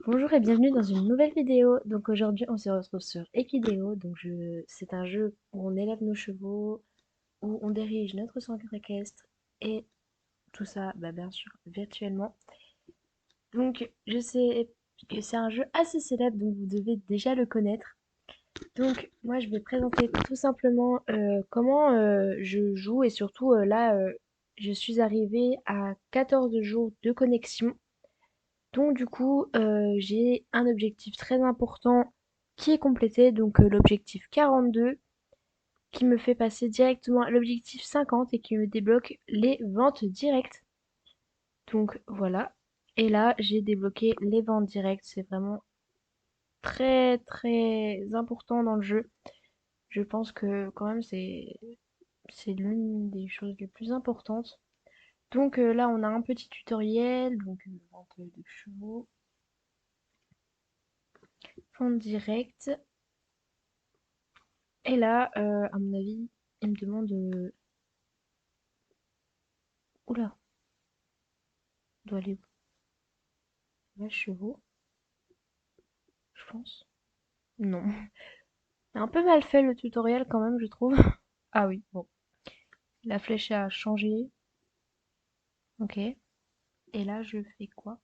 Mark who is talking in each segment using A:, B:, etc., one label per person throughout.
A: Bonjour et bienvenue dans une nouvelle vidéo. Donc aujourd'hui on se retrouve sur Equideo. C'est un jeu où on élève nos chevaux, où on dirige notre centre équestre et tout ça, bien sûr, virtuellement. Donc je sais que c'est un jeu assez célèbre, donc vous devez déjà le connaître. Donc moi je vais présenter tout simplement comment je joue et surtout je suis arrivée à 14 jours de connexion. Donc du coup, j'ai un objectif très important qui est complété, donc l'objectif 42, qui me fait passer directement à l'objectif 50 et qui me débloque les ventes directes. Donc voilà. Et là, j'ai débloqué les ventes directes. C'est vraiment très très important dans le jeu. Je pense que quand même c'est l'une des choses les plus importantes. Donc là, on a un petit tutoriel, donc vente de chevaux, vente directe. Et là, à mon avis, il me demande, oula, on doit aller où? Ouais, chevaux, je pense. Non. C'est un peu mal fait le tutoriel quand même, je trouve. Ah oui, bon. La flèche a changé. Ok. Et là, je fais quoi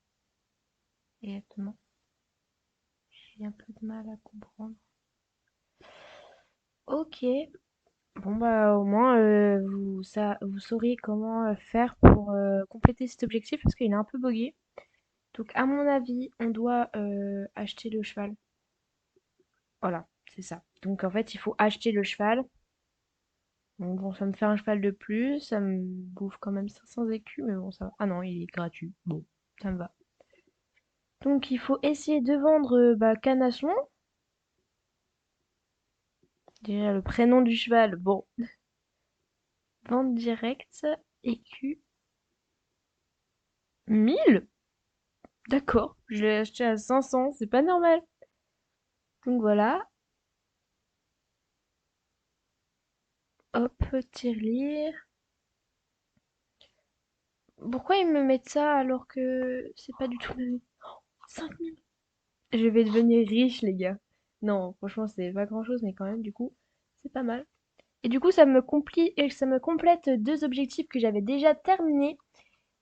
A: exactement? J'ai un peu de mal à comprendre. Ok. Bon bah au moins vous saurez comment faire pour compléter cet objectif parce qu'il est un peu buggé. Donc à mon avis, on doit acheter le cheval. Voilà, c'est ça. Donc en fait, il faut acheter le cheval. Donc bon, ça me fait un cheval de plus, ça me bouffe quand même 500 écus, mais bon, ça va. Ah non, il est gratuit. Bon, ça me va. Donc il faut essayer de vendre Canasson. Déjà le prénom du cheval, bon. Vente directe, écu 1000. D'accord, je l'ai acheté à 500, c'est pas normal. Donc voilà, hop, tirelire. Pourquoi ils me mettent ça alors que c'est pas du tout ma vie? 5000. Je vais devenir riche, les gars. Non, franchement, c'est pas grand-chose, mais quand même, du coup, c'est pas mal. Et du coup, ça me complète deux objectifs que j'avais déjà terminés.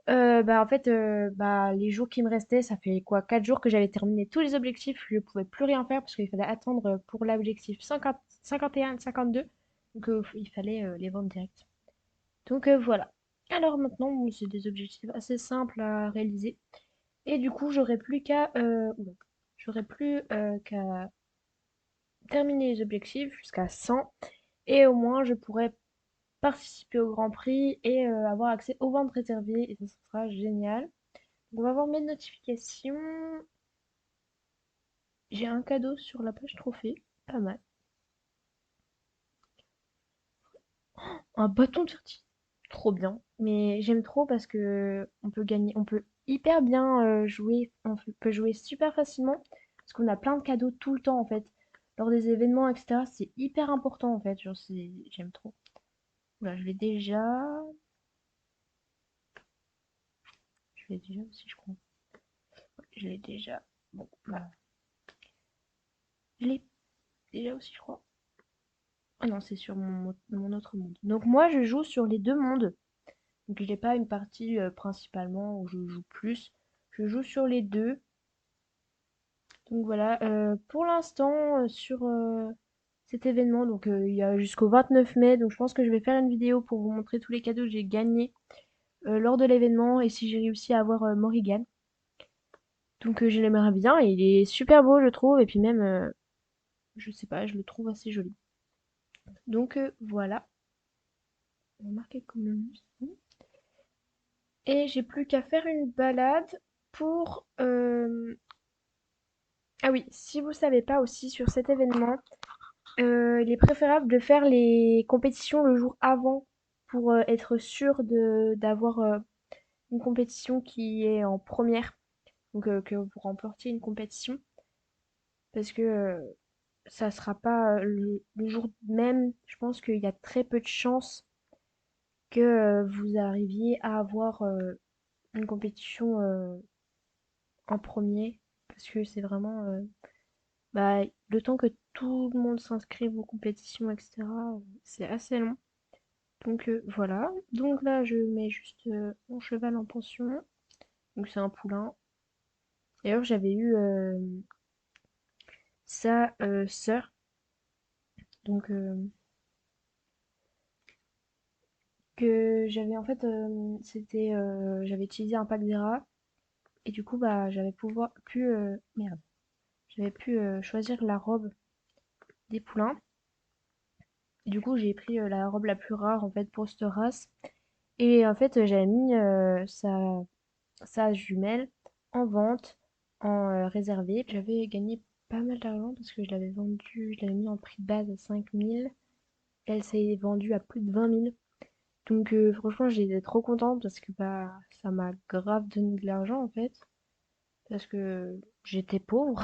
A: Les jours qui me restaient, ça fait quoi, 4 jours que j'avais terminé tous les objectifs. Je pouvais plus rien faire parce qu'il fallait attendre pour l'objectif 50, 51 et 52. Donc, il fallait les vendre direct. Donc, voilà. Alors maintenant, bon, c'est des objectifs assez simples à réaliser. Et du coup, j'aurais plus qu'à terminer les objectifs jusqu'à 100 et au moins je pourrais participer au Grand Prix et avoir accès aux ventes réservées et ça sera génial. On va voir mes notifications. J'ai un cadeau sur la page trophée, pas mal. Un bâton de sortie, trop bien. Mais j'aime trop parce que on peut gagner, on peut hyper bien jouer, peut jouer super facilement parce qu'on a plein de cadeaux tout le temps en fait. Lors des événements, etc. C'est hyper important en fait. J'aime trop. Voilà, je l'ai déjà aussi, je crois. Je l'ai déjà. Bon, bah, je l'ai déjà aussi, je crois. Ah non, c'est sur mon autre monde. Donc moi, je joue sur les deux mondes. Donc j'ai pas une partie principalement où je joue plus. Je joue sur les deux. Donc voilà, pour l'instant, sur cet événement, donc il y a jusqu'au 29 mai, donc je pense que je vais faire une vidéo pour vous montrer tous les cadeaux que j'ai gagnés lors de l'événement et si j'ai réussi à avoir Morrigan. Donc je l'aimerais bien, et il est super beau je trouve, et puis même, je sais pas, je le trouve assez joli. Donc voilà, on va marquer comme mission. Et j'ai plus qu'à faire une balade pour... Ah oui, si vous savez pas aussi sur cet événement, il est préférable de faire les compétitions le jour avant pour être sûr d'avoir une compétition qui est en première. Donc que vous remportiez une compétition. Parce que ça sera pas le jour même. Je pense qu'il y a très peu de chances que vous arriviez à avoir une compétition en premier. parce que c'est vraiment bah, le temps que tout le monde s'inscrive aux compétitions, etc., c'est assez long. Donc voilà. Donc là, je mets juste mon cheval en pension. Donc c'est un poulain. D'ailleurs, j'avais eu sa sœur. Donc que j'avais en fait, c'était, j'avais utilisé un pack d'ERA. Et du coup, bah, merde. J'avais pu choisir la robe des poulains. Et du coup, j'ai pris la robe la plus rare en fait pour cette race. Et en fait, j'avais mis sa jumelle en vente, en réservé. J'avais gagné pas mal d'argent parce que je l'avais mis en prix de base à 5 000. Elle s'est vendue à plus de 20 000. Donc franchement, j'étais trop contente parce que bah ça m'a grave donné de l'argent en fait. Parce que j'étais pauvre.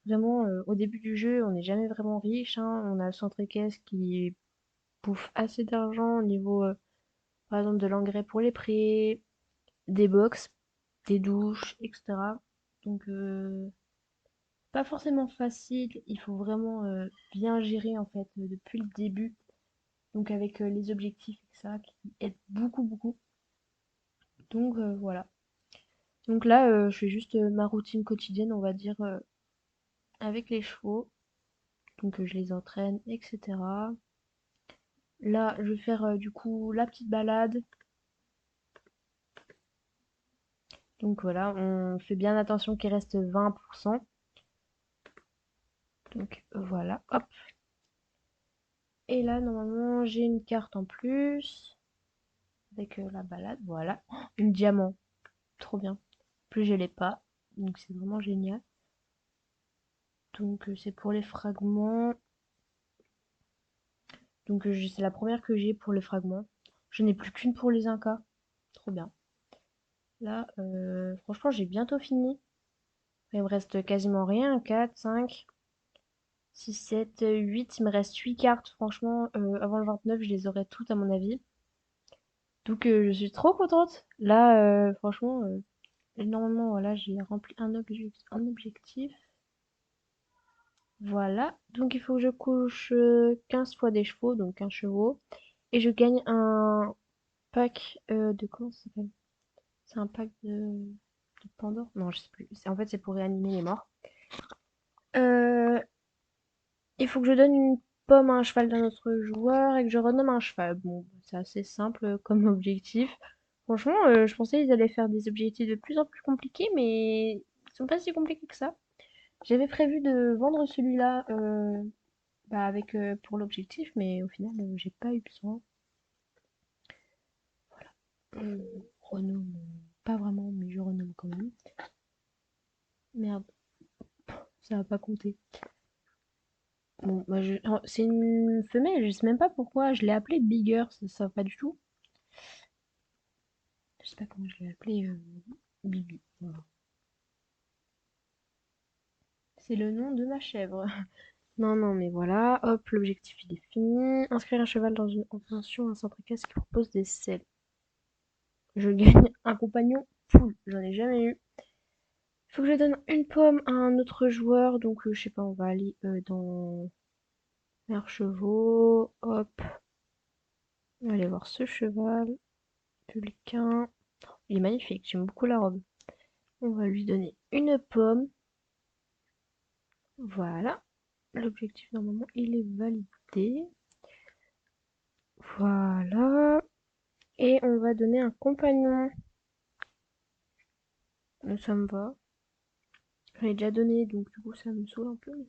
A: Vraiment, au début du jeu, on n'est jamais vraiment riche, hein. On a le centre équestre qui bouffe assez d'argent au niveau, par exemple, de l'engrais pour les prés, des box, des douches, etc. Donc, pas forcément facile. Il faut vraiment bien gérer en fait depuis le début. Donc avec les objectifs, etc. qui aident beaucoup, beaucoup. Donc voilà. Donc là, je fais juste ma routine quotidienne, on va dire, avec les chevaux. Donc je les entraîne, etc. Là, je vais faire du coup la petite balade. Donc voilà, on fait bien attention qu'il reste 20%. Donc voilà, hop. Et là, normalement, j'ai une carte en plus avec la balade. Voilà, oh, une diamant, trop bien. Plus je l'ai pas, donc c'est vraiment génial. Donc c'est pour les fragments. Donc c'est la première que j'ai pour les fragments. Je n'ai plus qu'une pour les incas. Trop bien. Là, franchement, j'ai bientôt fini. Il me reste quasiment rien. 4, 5, 6, 7, 8. Il me reste 8 cartes. Franchement, avant le 29, je les aurai toutes à mon avis. Donc je suis trop contente. Là, franchement, normalement, voilà, j'ai rempli un objectif. Voilà. Donc il faut que je couche 15 fois des chevaux, donc 15 chevaux. Et je gagne un pack de... Comment ça s'appelle? C'est un pack de Pandore? Non, je sais plus. En fait, c'est pour réanimer les morts. Euh, il faut que je donne une pomme à un cheval d'un autre joueur et que je renomme un cheval. Bon, c'est assez simple comme objectif. Franchement, je pensais qu'ils allaient faire des objectifs de plus en plus compliqués, mais ils sont pas si compliqués que ça. J'avais prévu de vendre celui-là bah, avec pour l'objectif, mais au final, j'ai pas eu besoin. Je renomme pas vraiment, mais je renomme quand même. Merde, ça va pas compter. Bon, bah, c'est une femelle, je sais même pas pourquoi. Je l'ai appelée Bigger, ça va pas du tout. Je sais pas comment je l'ai appelée. Bibi. Voilà. C'est le nom de ma chèvre. Non, non, mais voilà. Hop, l'objectif il est fini. Inscrire un cheval dans une convention, un centre équestre qui propose des selles. Je gagne un compagnon full. J'en ai jamais eu. Il faut que je donne une pomme à un autre joueur. Donc, je sais pas, on va aller dans Mère Chevaux. Hop. On va aller voir ce cheval. Publicain. Il est magnifique. J'aime beaucoup la robe. On va lui donner une pomme. Voilà. L'objectif, normalement, il est validé. Voilà. Et on va donner un compagnon. Ça me va. J'en ai déjà donné, donc du coup, ça me saoule un peu. Mais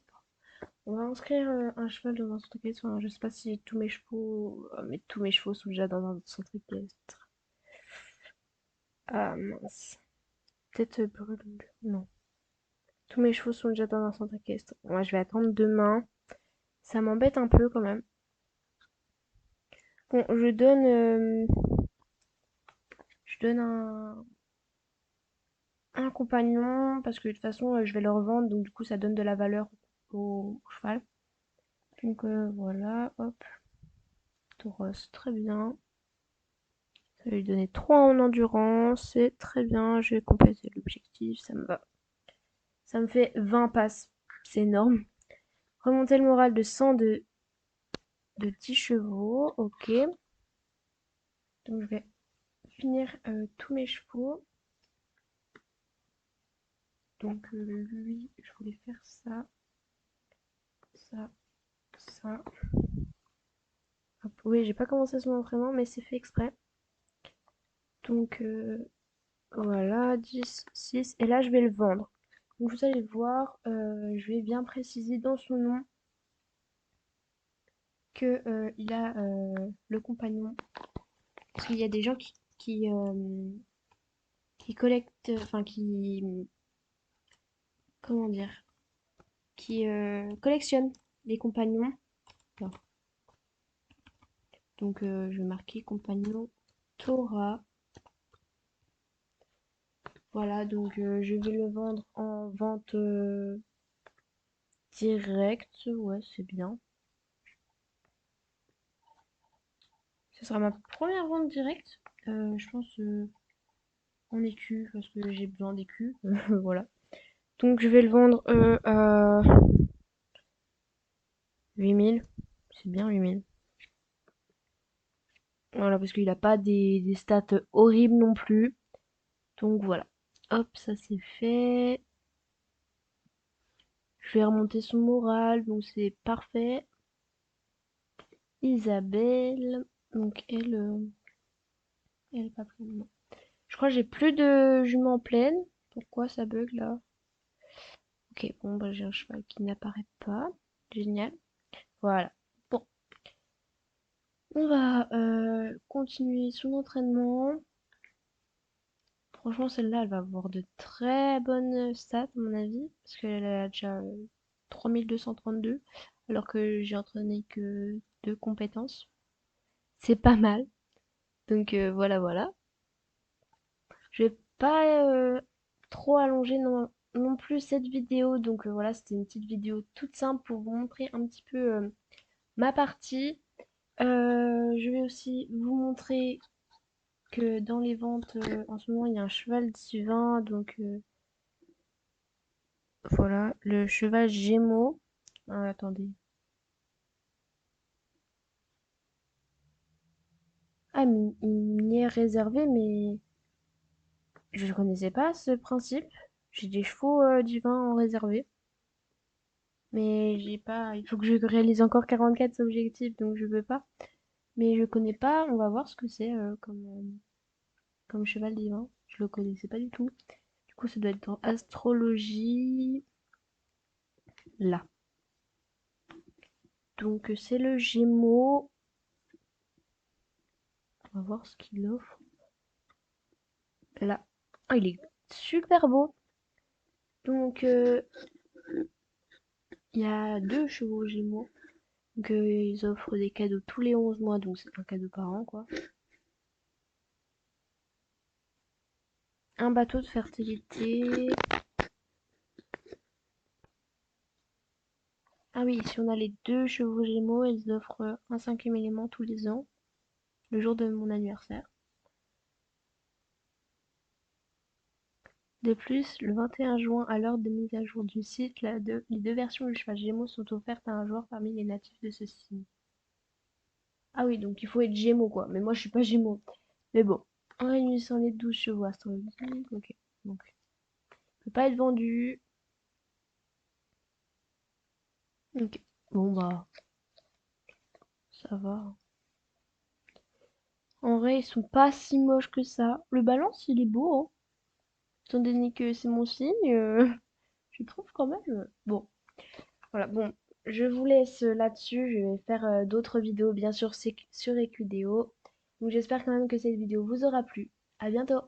A: on va inscrire un cheval dans un centre équestre. Enfin, je sais pas si tous mes chevaux... mais tous mes chevaux sont déjà dans un centre équestre. Ah mince. Peut-être brûle. Non. Tous mes chevaux sont déjà dans un centre équestre. Moi, je vais attendre demain. Ça m'embête un peu quand même. Bon, je donne un compagnon parce que de toute façon, je vais le revendre. Donc du coup, ça donne de la valeur au cheval. Donc voilà, hop. Tauros, très bien. Ça va lui donner 3 en endurance. C'est très bien. Je vais compléter l'objectif. Ça me va. Ça me fait 20 passes. C'est énorme. Remonter le moral de 100 de 10 chevaux. Ok. Donc je vais finir tous mes chevaux. Donc lui, je voulais faire ça, ça, ça. Hop. Oui, j'ai pas commencé son entraînement, mais c'est fait exprès. Donc voilà, 10, 6. Et là, je vais le vendre. Donc vous allez voir, je vais bien préciser dans son nom que il a le compagnon. Parce qu'il y a des gens qui collectent, enfin comment dire, qui collectionnent les compagnons. Alors, donc je vais marquer compagnon Torah. Voilà, donc je vais le vendre en vente directe. Ouais, c'est bien. Ce sera ma première vente directe. Je pense en écu, parce que j'ai besoin d'écu. Voilà. Donc je vais le vendre à 8000. C'est bien 8000. Voilà, parce qu'il a pas des stats horribles non plus. Donc voilà. Hop, ça c'est fait. Je vais remonter son moral, donc c'est parfait. Isabelle, donc elle pas pleine. Je crois que j'ai plus de juments pleines. Pourquoi ça bug là? Ok, bon bah j'ai un cheval qui n'apparaît pas. Génial. Voilà. Bon, on va continuer son entraînement. Franchement, celle-là, elle va avoir de très bonnes stats, à mon avis, parce qu'elle a déjà 3232, alors que j'ai entraîné que deux compétences. C'est pas mal. Donc voilà, voilà. Je vais pas trop allonger non plus cette vidéo. Donc voilà, c'était une petite vidéo toute simple pour vous montrer un petit peu ma partie. Je vais aussi vous montrer que dans les ventes, en ce moment, il y a un cheval divin. Donc voilà, le cheval Gémeaux. Ah, attendez. Ah, mais il m'y est réservé, mais je ne connaissais pas ce principe. J'ai des chevaux divins en réservé. Mais j'ai pas. Il faut que je réalise encore 44 objectifs, donc je peux pas. Mais je connais pas. On va voir ce que c'est comme cheval divin. Je le connaissais pas du tout. Du coup, ça doit être dans astrologie. Là. Donc, c'est le Gémeaux. On va voir ce qu'il offre. Là. Ah, il est super beau. Donc, il y a deux chevaux Gémeaux. Donc, ils offrent des cadeaux tous les 11 mois. Donc, c'est un cadeau par an, quoi. Un bateau de fertilité. Ah oui, si on a les deux chevaux Gémeaux, ils offrent un cinquième élément tous les ans, le jour de mon anniversaire. De plus, le 21 juin, à l'heure de mise à jour du site, les deux versions du cheval Gémeaux sont offertes à un joueur parmi les natifs de ce signe. Ah oui, donc il faut être Gémeaux quoi, mais moi je suis pas Gémeaux. Mais bon, en réunissant les 12 chevaux astrologiques, ok. Donc, il peut pas être vendu. Ok, bon bah, ça va. En vrai, ils sont pas si moches que ça. Le balance, il est beau, hein. Étant donné que c'est mon signe, je trouve quand même. Bon, voilà, bon, je vous laisse là-dessus. Je vais faire d'autres vidéos, bien sûr, sur EQDO. Donc j'espère quand même que cette vidéo vous aura plu. À bientôt!